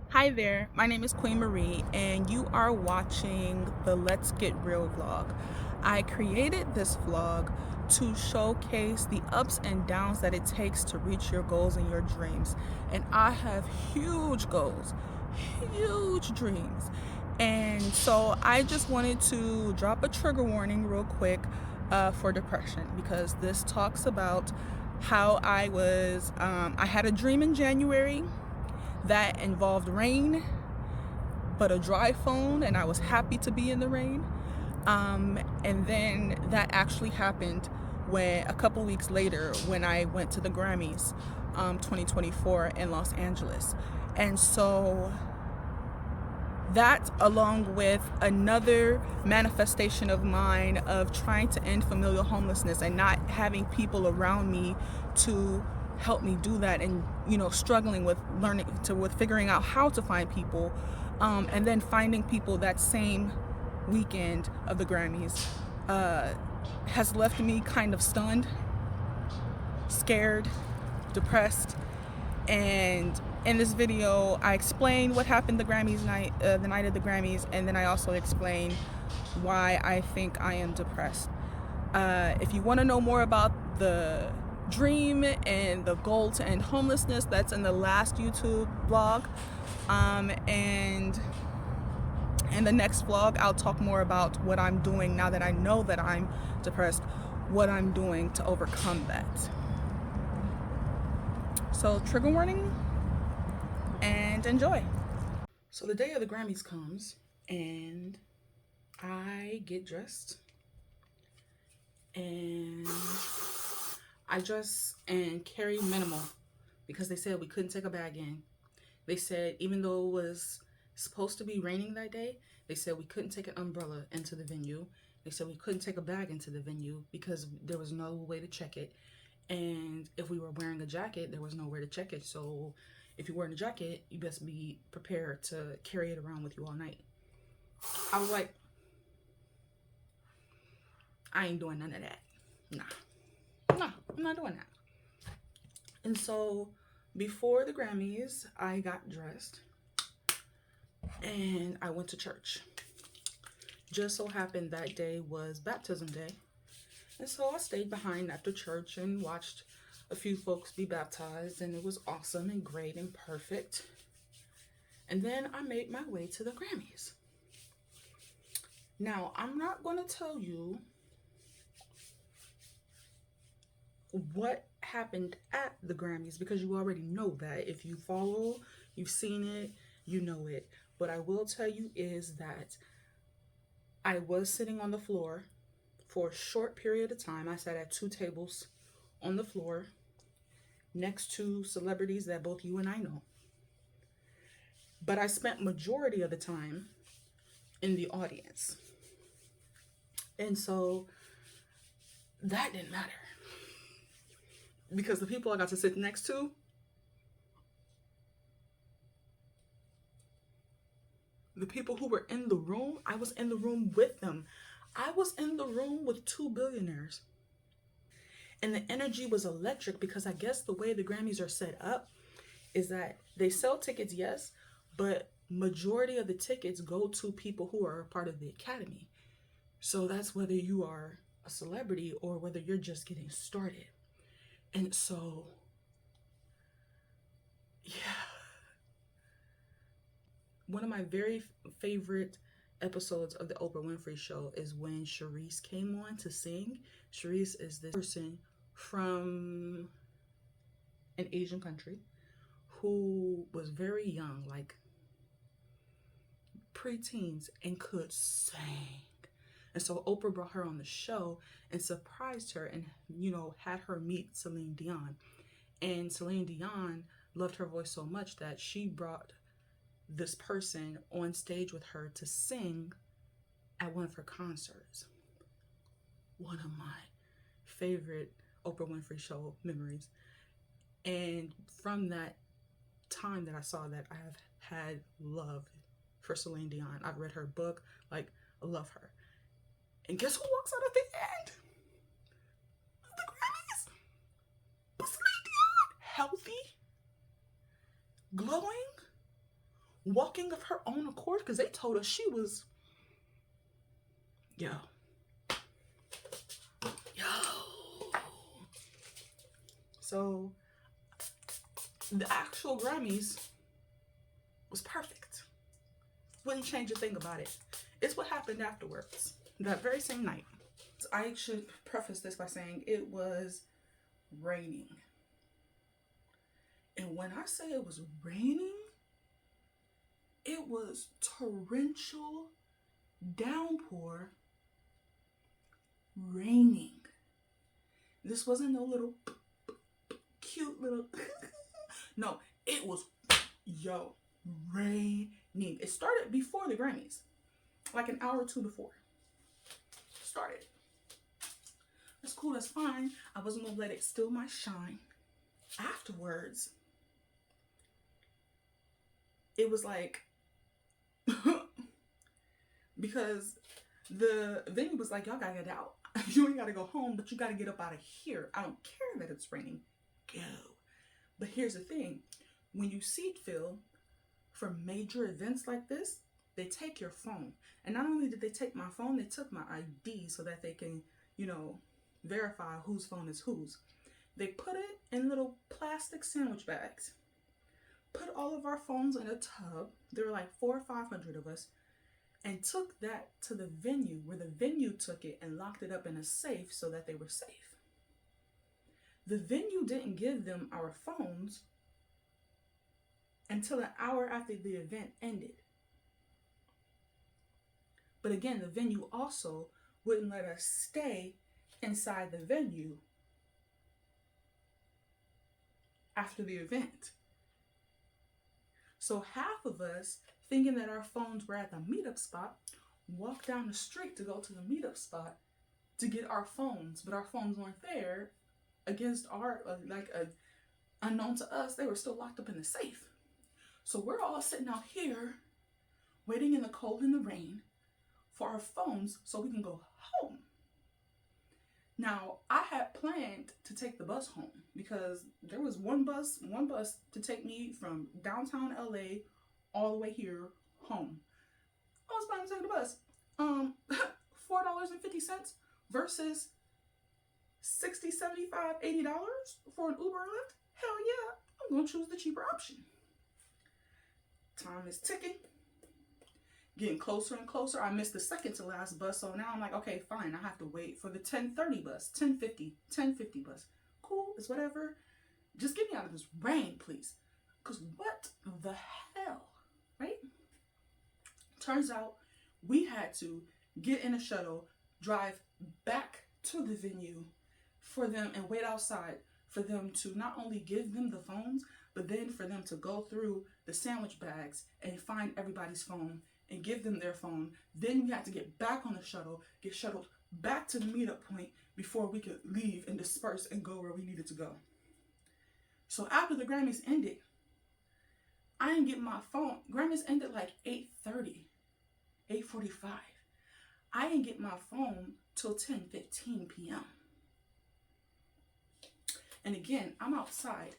Hi there, my name is Queen Marie, and you are watching the Let's Get Real vlog. I created this vlog to showcase the ups and downs that it takes to reach your goals and your dreams. And I have huge goals, huge dreams. And so I just wanted to drop a trigger warning real quick for depression, because this talks about how I had a dream in January that involved rain, but a dry phone, and I was happy to be in the rain. And then that actually happened when a couple weeks later, when I went to the Grammys 2024 in Los Angeles. And so that, along with another manifestation of mine of trying to end familial homelessness and not having people around me to help me do that, and struggling with figuring out how to find people, and then finding people that same weekend of the Grammys, has left me kind of stunned, scared, depressed. And in this video, I explain what happened the night of the Grammys, and then I also explain why I think I am depressed. If you want to know more about the dream and the goal to end homelessness, that's in the last YouTube vlog. And in the next vlog, I'll talk more about what I'm doing now that I know that I'm depressed, what I'm doing to overcome that. So, trigger warning, and enjoy. So the day of the Grammys comes, and I get dressed, and I dress and carry minimal, because they said we couldn't take a bag in. They said even though it was supposed to be raining that day, they said we couldn't take an umbrella into the venue. They said we couldn't take a bag into the venue because there was no way to check it. And if we were wearing a jacket, there was nowhere to check it. So if you're wearing a jacket, you best be prepared to carry it around with you all night. I was like, I ain't doing none of that. Nah, I'm not doing that. And so before the Grammys, I got dressed and I went to church. Just so happened that day was baptism day. And so I stayed behind after church and watched a few folks be baptized, and it was awesome and great and perfect. And then I made my way to the Grammys. Now, I'm not going to tell you what happened at the Grammys, because you already know that. If you follow, you've seen it, you know it. What I will tell you is that I was sitting on the floor for a short period of time. I sat at two tables on the floor next to celebrities that both you and I know. But I spent majority of the time in the audience. And so that didn't matter, because the people I got to sit next to, the people who were in the room, I was in the room with them. I was in the room with two billionaires. And the energy was electric, because I guess the way the Grammys are set up is that they sell tickets, yes, but majority of the tickets go to people who are a part of the Academy. So that's whether you are a celebrity or whether you're just getting started. And so, yeah. One of my very favorite episodes of the Oprah Winfrey Show is when Charisse came on to sing. Charisse is this person from an Asian country who was very young, like preteens, and could sing. And so Oprah brought her on the show and surprised her and, had her meet Celine Dion. And Celine Dion loved her voice so much that she brought this person on stage with her to sing at one of her concerts. One of my favorite Oprah Winfrey Show memories. And from that time that I saw that, I have had love for Celine Dion. I've read her book, like, I love her. And guess who walks out at the end of the Grammys? But Celine Dion, healthy, glowing, walking of her own accord because they told us she was, yo, yo. So the actual Grammys was perfect. Wouldn't change a thing about it. It's what happened afterwards, that very same night. I should preface this by saying it was raining. And when I say it was raining, it was torrential downpour raining. This wasn't no little cute little no, it was raining. It started before the Grammys, like an hour or two before. Started. That's cool, that's fine. I wasn't gonna let it steal my shine. Afterwards, it was like because the venue was like, y'all gotta get out. You ain't gotta go home, but you gotta get up out of here. I don't care that it's raining. Go. But here's the thing. When you seat fill for major events like this, they take your phone. And not only did they take my phone, they took my ID so that they can, verify whose phone is whose. They put it in little plastic sandwich bags. Put all of our phones in a tub. There were like 400 or 500 of us. And took that to the venue, where the venue took it and locked it up in a safe so that they were safe. The venue didn't give them our phones until an hour after the event ended. But again, the venue also wouldn't let us stay inside the venue after the event. So half of us, thinking that our phones were at the meetup spot, walked down the street to go to the meetup spot to get our phones, but our phones weren't there. Against our, unknown to us, they were still locked up in the safe. So we're all sitting out here, waiting in the cold and the rain for our phones so we can go home. Now, I had planned to take the bus home because there was one bus to take me from downtown LA all the way here home. I was planning to take the bus. $4.50 versus $60, $75, $80 for an Uber or Lyft? Hell yeah, I'm gonna choose the cheaper option. Time is ticking. Getting closer and closer. I missed the second to last bus, so now I'm like, okay, fine. I have to wait for the 10:30 bus, 10:50 bus. Cool, it's whatever. Just get me out of this rain, please. Because what the hell, right? Turns out we had to get in a shuttle, drive back to the venue for them and wait outside for them to not only give them the phones, but then for them to go through the sandwich bags and find everybody's phone and give them their phone. Then we had to get back on the shuttle, get shuttled back to the meetup point before we could leave and disperse and go where we needed to go. So after the Grammys ended, I didn't get my phone. Grammys ended like 8:30, 8:45. I didn't get my phone till 10:15 p.m. And again, I'm outside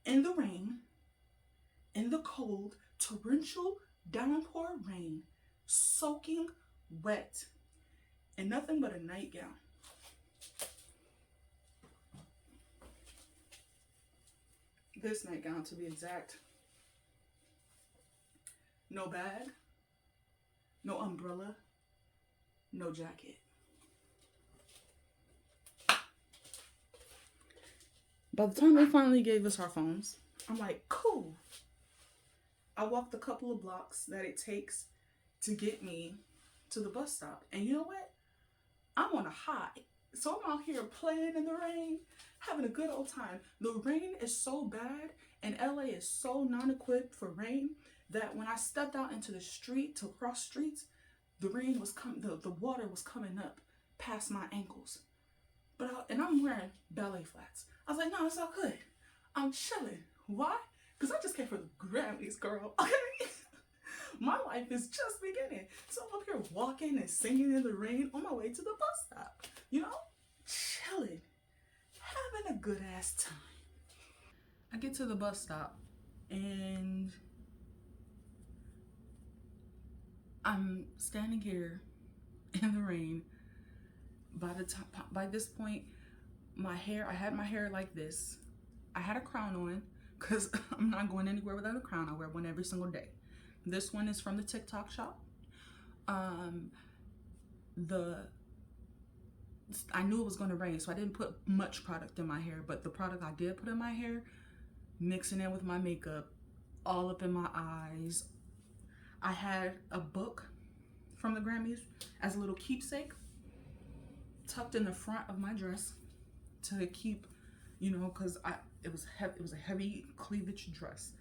in the rain, in the cold, torrential downpour rain, soaking wet, and nothing but a nightgown. This nightgown, to be exact. No bag, no umbrella, no jacket. By the time they finally gave us our phones, I'm like, cool. I walked a couple of blocks that it takes to get me to the bus stop. And you know what? I'm on a high. So I'm out here playing in the rain, having a good old time. The rain is so bad and LA is so non-equipped for rain that when I stepped out into the street to cross streets, the rain was coming, the water was coming up past my ankles. And I'm wearing ballet flats. I was like, no, it's all good. I'm chilling. Why? Because I just came for the Grammys, girl. Okay? My life is just beginning. So I'm up here walking and singing in the rain on my way to the bus stop. Chilling. Having a good ass time. I get to the bus stop and I'm standing here in the rain. By this point, I had my hair like this. I had a crown on because I'm not going anywhere without a crown. I wear one every single day. This one is from the TikTok shop. I knew it was going to rain, so I didn't put much product in my hair, but the product I did put in my hair, mixing it with my makeup, all up in my eyes. I had a book from the Grammys as a little keepsake tucked in the front of my dress to keep, because it was a heavy cleavage dress.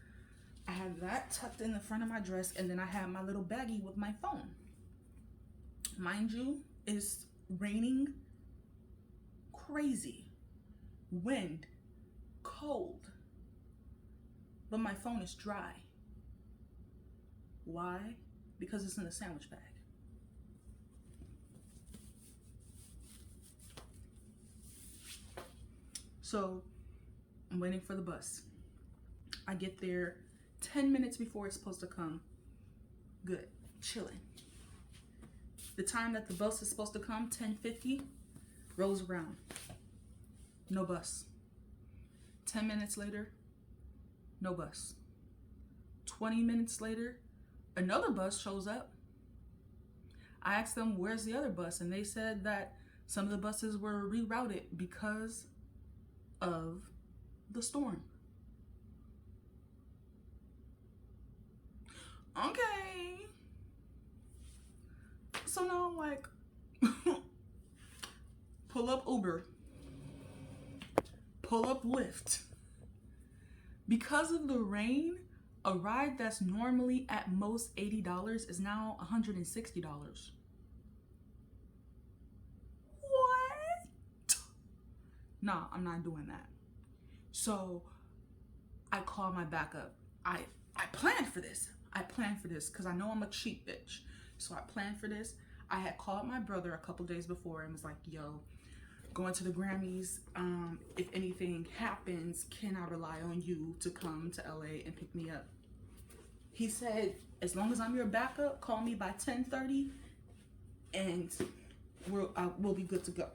I had that tucked in the front of my dress, and then I had my little baggie with my phone. Mind you, it's raining crazy, wind, cold, but my phone is dry. Why? Because it's in a sandwich bag. So I'm waiting for the bus. I get there 10 minutes before it's supposed to come. Good, chilling. The time that the bus is supposed to come, 10:50, rolls around. No bus. 10 minutes later, no bus. 20 minutes later, another bus shows up. I asked them, where's the other bus? And they said that some of the buses were rerouted because of the storm. Okay. So now I'm like, pull up Uber, pull up Lyft. Because of the rain, a ride that's normally at most $80 is now $160. What? Nah, I'm not doing that. So I call my backup. I planned for this. I planned for this because I know I'm a cheap bitch. So I planned for this. I had called my brother a couple days before and was like, yo, going to the Grammys. If anything happens, can I rely on you to come to LA and pick me up? He said, as long as I'm your backup, call me by 10:30 and we'll be good to go.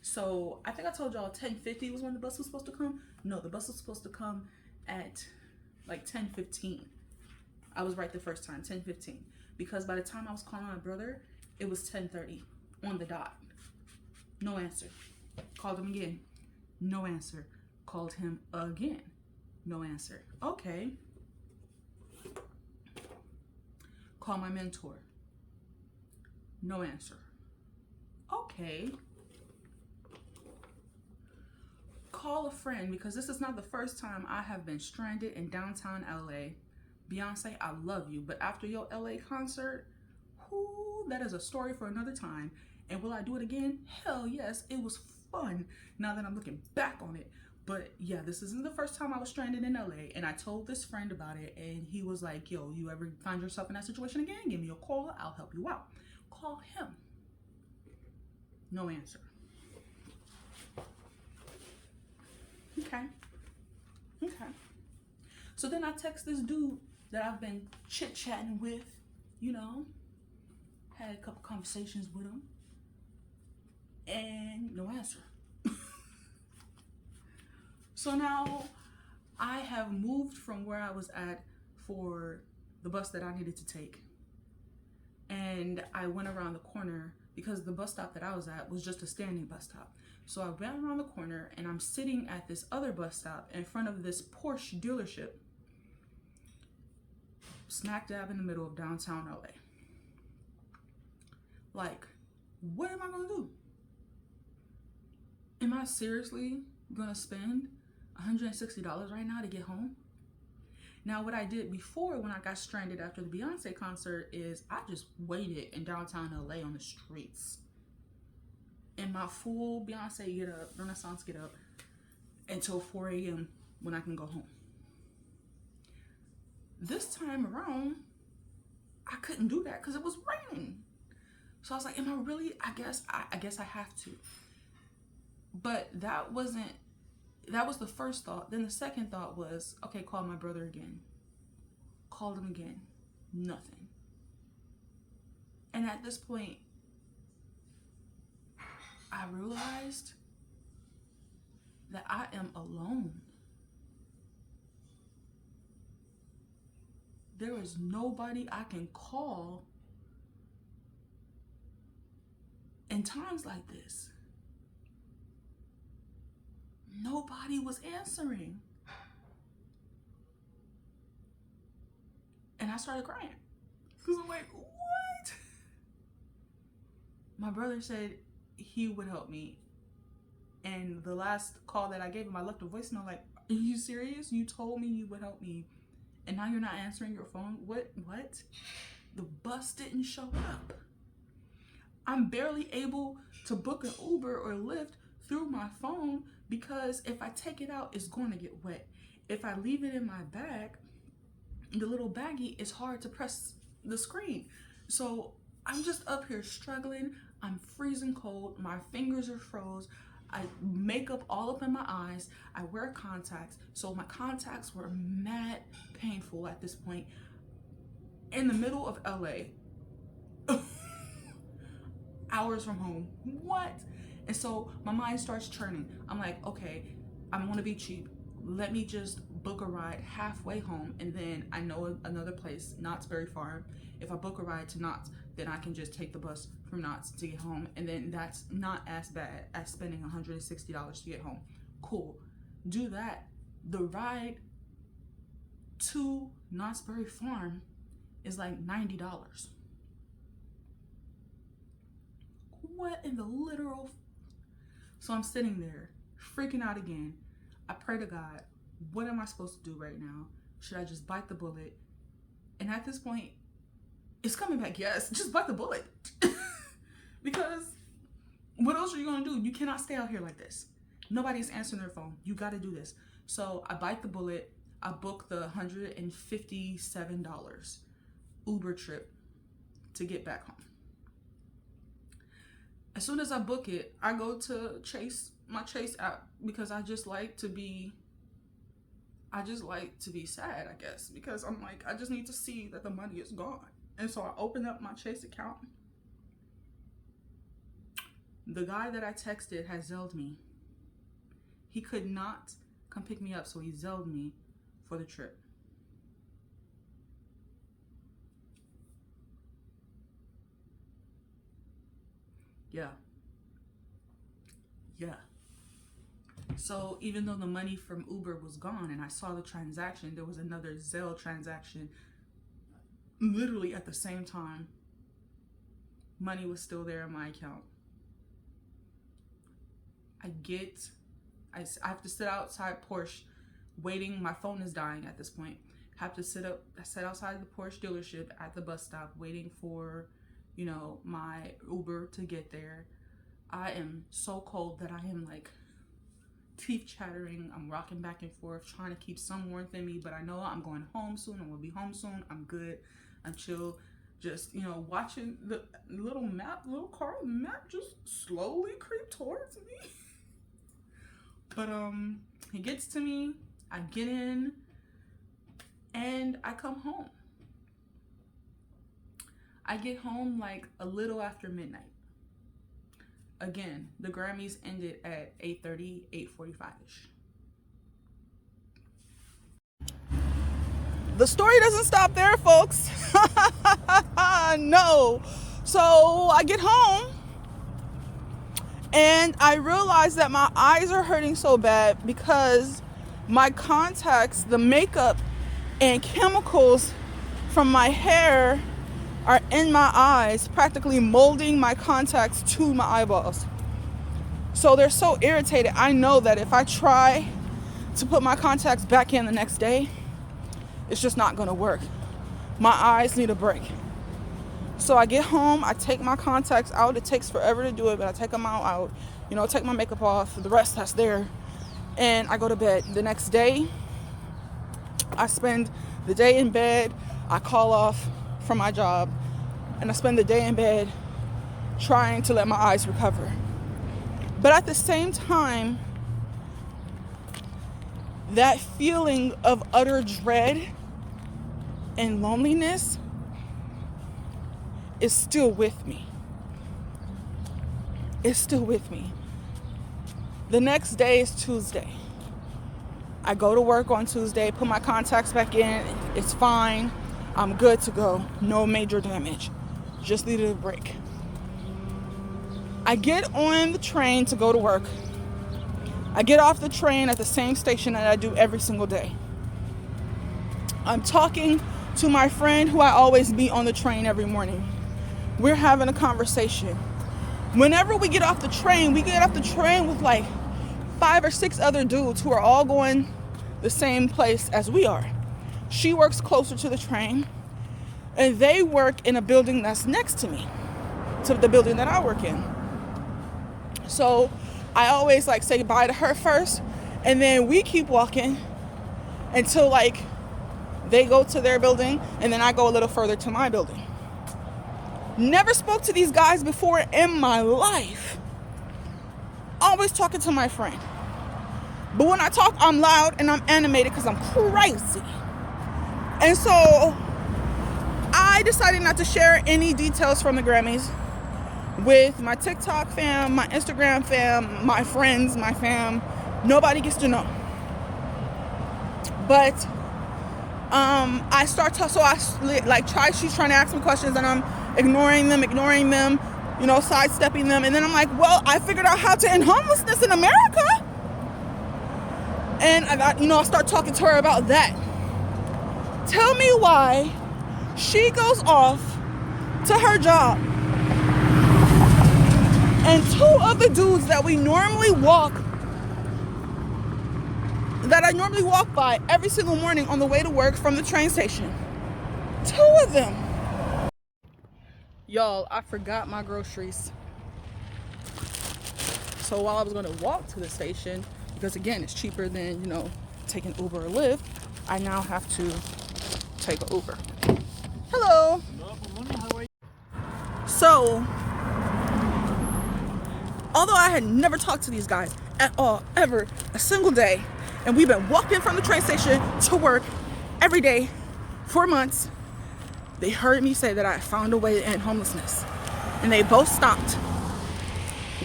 So I think I told y'all 10:50 was when the bus was supposed to come. No, the bus was supposed to come at like 10:15. I was right the first time, 10:15. Because by the time I was calling my brother, it was 10:30 on the dot. No answer. Called him again. No answer. Called him again. No answer. Okay. Call my mentor. No answer. Okay. Call a friend, because this is not the first time I have been stranded in downtown LA. Beyonce, I love you, but after your LA concert, whoo, that is a story for another time. And will I do it again? Hell yes, it was fun now that I'm looking back on it. But yeah, this isn't the first time I was stranded in LA, and I told this friend about it, and he was like, yo, you ever find yourself in that situation again? Give me a call, I'll help you out. Call him. No answer. Okay. So then I text this dude that I've been chit-chatting with, had a couple conversations with him, and no answer. So now I have moved from where I was at for the bus that I needed to take. And I went around the corner because the bus stop that I was at was just a standing bus stop. So I went around the corner and I'm sitting at this other bus stop in front of this Porsche dealership, smack dab in the middle of downtown LA. Like, what am I gonna do? Am I seriously gonna spend $160 right now to get home? Now, what I did before when I got stranded after the Beyonce concert is I just waited in downtown LA on the streets in my full Beyonce get up, Renaissance get up, until 4 a.m. when I can go home. This time around, I couldn't do that because it was raining. So I was like, am I really? I guess I have to. But that was the first thought. Then the second thought was, okay, call my brother again. Called him again. Nothing. And at this point, I realized that I am alone. There is nobody I can call in times like this. Nobody was answering. And I started crying. Because I'm like, what? My brother said he would help me. And the last call that I gave him, I left a voicemail like, are you serious? You told me you would help me. And now you're not answering your phone? What? The bus didn't show up. I'm barely able to book an Uber or Lyft through my phone because if I take it out, it's going to get wet. If I leave it in my bag, the little baggie, it's hard to press the screen. So I'm just up here struggling. I'm freezing cold. My fingers are froze. I makeup all up in my eyes. I wear contacts. So my contacts were mad painful at this point. In the middle of LA. Hours from home. What? And so my mind starts churning. I'm like, okay, I want to be cheap. Let me just book a ride halfway home, and then I know another place, Knott's Berry Farm. If I book a ride to Knott's, then I can just take the bus from Knott's to get home, and then that's not as bad as spending $160 to get home. Cool. Do that. The ride to Knott's Berry Farm is like $90. What in the literal? So I'm sitting there freaking out again. I pray to God, what am I supposed to do right now? Should I just bite the bullet? And at this point, it's coming back, yes, just bite the bullet. Because what else are you gonna do? You cannot stay out here like this. Nobody's answering their phone. You gotta do this. So I bite the bullet. I book the $157 Uber trip to get back home. As soon as I book it, I go to my Chase app because I just like to be sad, I guess, because I'm like, I just need to see that the money is gone. And so I open up my Chase account. The guy that I texted has Zelled me. He could not come pick me up, so he Zelled me for the trip. Yeah. So even though the money from Uber was gone and I saw the transaction, there was another Zelle transaction literally at the same time. Money was still there in my account. I have to sit outside Porsche waiting. My phone is dying at this point. I sit outside the Porsche dealership at the bus stop waiting for, my Uber to get there. I am so cold that I am like teeth chattering. I'm rocking back and forth, trying to keep some warmth in me, but I know I'm going home soon. I'm gonna be home soon. I'm good. I'm chill. Just, watching the little car map just slowly creep towards me. But he gets to me, I get in, and I come home. I get home like a little after midnight. Again, the Grammys ended at 8:30, 8:45-ish. The story doesn't stop there, folks. No. So I get home and I realize that my eyes are hurting so bad because my contacts, the makeup and chemicals from my hair are in my eyes, practically molding my contacts to my eyeballs. So they're so irritated. I know that if I try to put my contacts back in the next day, it's just not gonna work. My eyes need a break. So I get home, I take my contacts out. It takes forever to do it, but I take them out, take my makeup off, the rest that's there, and I go to bed. The next day, I spend the day in bed. I call off from my job, and I spend the day in bed trying to let my eyes recover. But at the same time, that feeling of utter dread and loneliness is still with me. It's still with me. The next day is Tuesday. I go to work on Tuesday, put my contacts back in. It's fine. I'm good to go. No major damage. Just needed a break. I get on the train to go to work. I get off the train at the same station that I do every single day. I'm talking to my friend who I always meet on the train every morning. We're having a conversation. Whenever we get off the train with like 5 or 6 other dudes who are all going the same place as we are. She works closer to the train, and they work in a building that's next to me, to the building that I work in. So I always like say bye to her first, and then we keep walking until like they go to their building, and then I go a little further to my building. Never spoke to these guys before in my life. Always talking to my friend. But when I talk, I'm loud and I'm animated because I'm crazy. And so I decided not to share any details from the Grammys with my TikTok fam, my Instagram fam, my friends, my fam. Nobody gets to know. But I start to, so I like she's trying to ask me questions and I'm ignoring them, you know, sidestepping them. And then I'm like, well, I figured out how to end homelessness in America. And I start talking to her about that. Tell me why she goes off to her job and 2 of the dudes that I normally walk by every single morning on the way to work from the train station. 2 of them. Y'all, I forgot my groceries. So while I was gonna walk to the station, because again, it's cheaper than, taking Uber or Lyft, I now have to take an Uber. Hello. So, although I had never talked to these guys at all, ever, a single day, and we've been walking from the train station to work every day for months, they heard me say that I found a way to end homelessness. And they both stopped,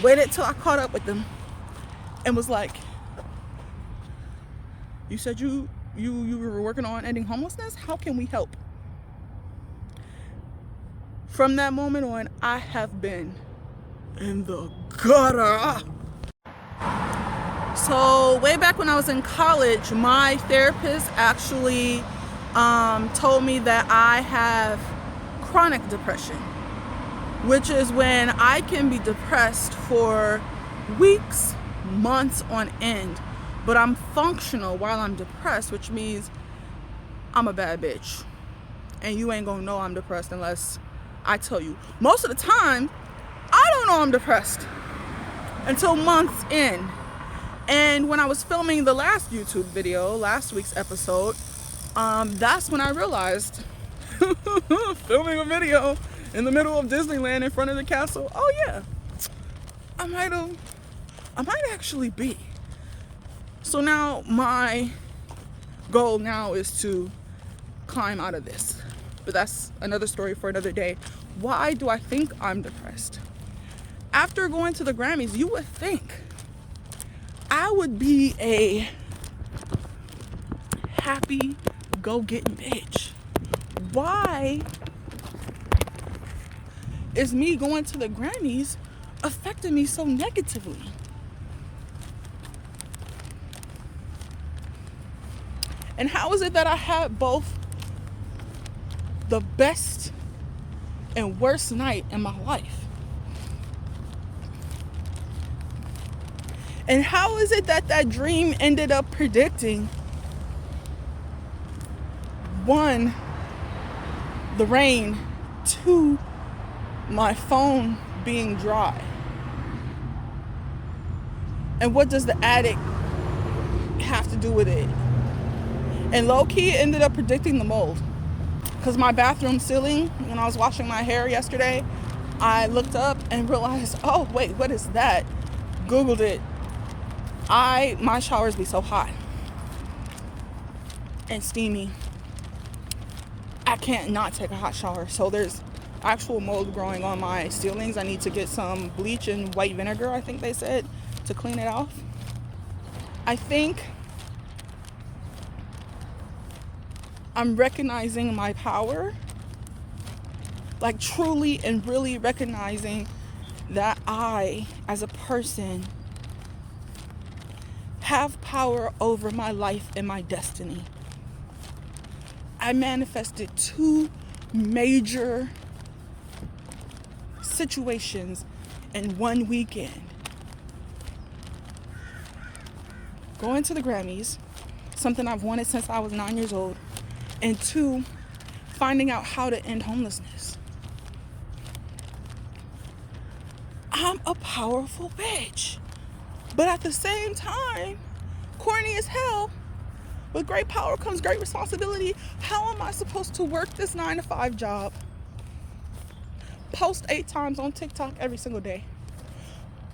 waited till I caught up with them, and was like, you said you were working on ending homelessness? How can we help? From that moment on, I have been in the gutter. So way back when I was in college, my therapist actually told me that I have chronic depression, which is when I can be depressed for weeks, months on end, but I'm functional while I'm depressed, which means I'm a bad bitch. And you ain't gonna know I'm depressed unless I tell you. Most of the time, I don't know I'm depressed until months in. And when I was filming the last YouTube video, last week's episode, that's when I realized, filming a video in the middle of Disneyland in front of the castle, oh yeah, I might actually be. So now my goal now is to climb out of this. But that's another story for another day. Why do I think I'm depressed? After going to the Grammys, you would think I would be a happy, go-getting bitch. Why is me going to the Grammys affecting me so negatively? And how is it that I had both the best and worst night in my life? And how is it that that dream ended up predicting, 1, the rain, 2, my phone being dry? And what does the attic have to do with it? And low-key, it ended up predicting the mold. Because my bathroom ceiling, when I was washing my hair yesterday, I looked up and realized, oh wait, what is that? Googled it. My showers be so hot and steamy. I can't not take a hot shower. So actual mold growing on my ceilings. I need to get some bleach and white vinegar, I think they said, to clean it off. I think I'm recognizing my power, like truly and really recognizing that I, as a person, have power over my life and my destiny. I manifested 2 major situations in one weekend. Going to the Grammys, something I've wanted since I was 9 years old, and 2, finding out how to end homelessness. I'm a powerful bitch. But at the same time, corny as hell, with great power comes great responsibility. How am I supposed to work this 9-to-5 job? Post 8 times on TikTok every single day.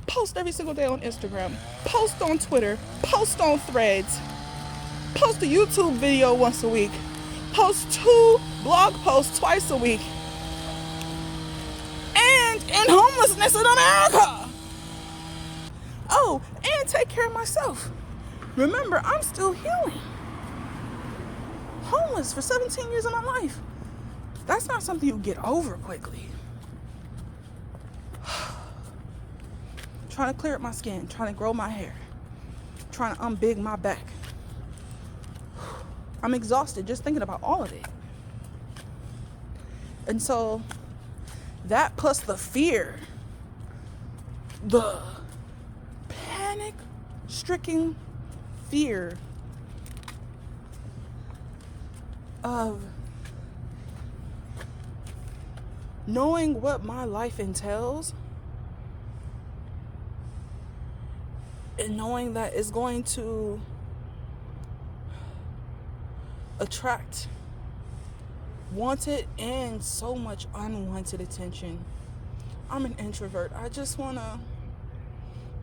Post every single day on Instagram. Post on Twitter. Post on Threads. Post a YouTube video once a week. Post 2 blog posts twice a week. And end homelessness in America. Oh, and take care of myself. Remember, I'm still healing. Homeless for 17 years of my life. That's not something you get over quickly. Trying to clear up my skin, trying to grow my hair, trying to unbig my back. I'm exhausted just thinking about all of it. And so that plus the fear, the panic-stricken fear of knowing what my life entails and knowing that it's going to attract wanted and so much unwanted attention. I'm an introvert. I just want to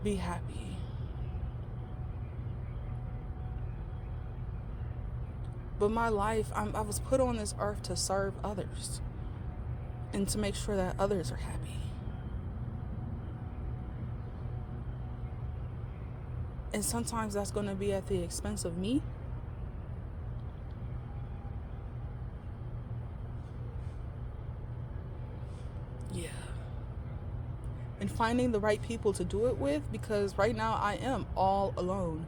be happy. But my life, I was put on this earth to serve others and to make sure that others are happy. And sometimes that's going to be at the expense of me. Yeah. And finding the right people to do it with, because right now I am all alone.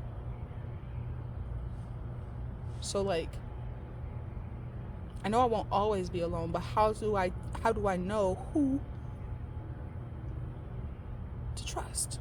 So like, I know I won't always be alone, but how do I know who to trust?